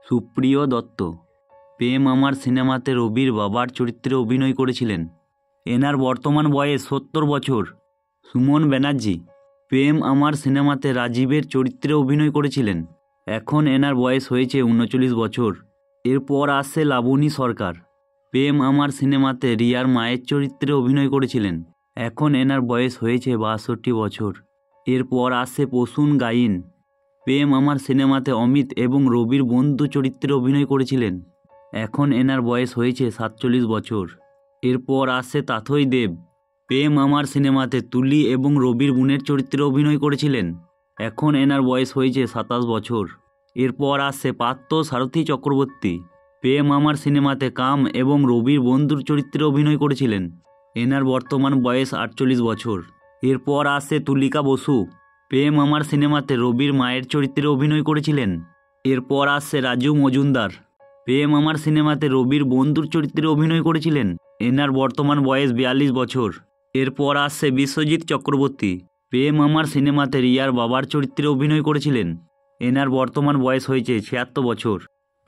সুপ্রিয় দত্ত প্রেম আমার সিনেমাতে রবির বাবার চরিত্রে অভিনয় করেছিলেন। এনার বর্তমান বয়স ৭০ বছর। সুমন ব্যানার্জি প্রেম আমার সিনেমাতে রাজীবের চরিত্রে অভিনয় করেছিলেন। এখন এনার বয়স হয়েছে ৩৯ বছর। এরপর আসছে লাবণী সরকার। প্রেম আমার সিনেমাতে রিয়ার মায়ের চরিত্রে অভিনয় করেছিলেন। এখন এনার বয়স হয়েছে ৬২ বছর। এরপর আসছে প্রসূন গাইন। প্রেম আমার সিনেমাতে অমিত এবং রবির বন্ধু চরিত্রে অভিনয় করেছিলেন। এখন এনার বয়স হয়েছে ৪৭ বছর। এরপর আসছে তাথই দেব। প্রেম আমার সিনেমাতে তুলি এবং রবির বোনের চরিত্রে অভিনয় করেছিলেন। এখন এনার বয়স হয়েছে ২৭ বছর। এরপর আসছে পার্থ সারথী চক্রবর্তী। প্রেম আমার সিনেমাতে কাম এবং রবির বন্ধুর চরিত্রে অভিনয় করেছিলেন। এনার বর্তমান বয়স ৪৮ বছর। এরপর আসছে তুলিকা বসু। প্রেম আমার সিনেমাতে রবির মায়ের চরিত্রে অভিনয় করেছিলেন। এরপর আসছে রাজু মজুমদার। প্রেম আমার সিনেমাতে রবির বন্ধুর চরিত্রে অভিনয় করেছিলেন। এনার বর্তমান বয়স ৪২ বছর। এরপর আসছে বিশ্বজিৎ চক্রবর্তী। প্রেম আমার সিনেমাতে রিয়ার বাবার চরিত্রে অভিনয় করেছিলেন। এনার বর্তমান বয়স হয়েছে ৭৬ বছর।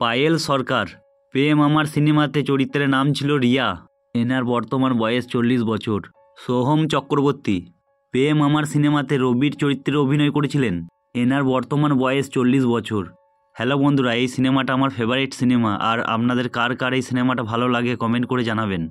পায়েল সরকার। প্রেম আমার সিনেমাতে চরিত্রের নাম ছিল রিয়া। এনার বর্তমান বয়স ৪০ বছর। সোহম চক্রবর্তী। প্রেম আমার সিনেমাতে রবির চরিত্রে অভিনয় করেছিলেন। এনার বর্তমান বয়স ৪০ বছর। হ্যালো বন্ধুরা, এই সিনেমাটা আমার ফেভারিট সিনেমা। আর আপনাদের কার কার এই সিনেমাটা ভালো লাগে কমেন্ট করে জানাবেন।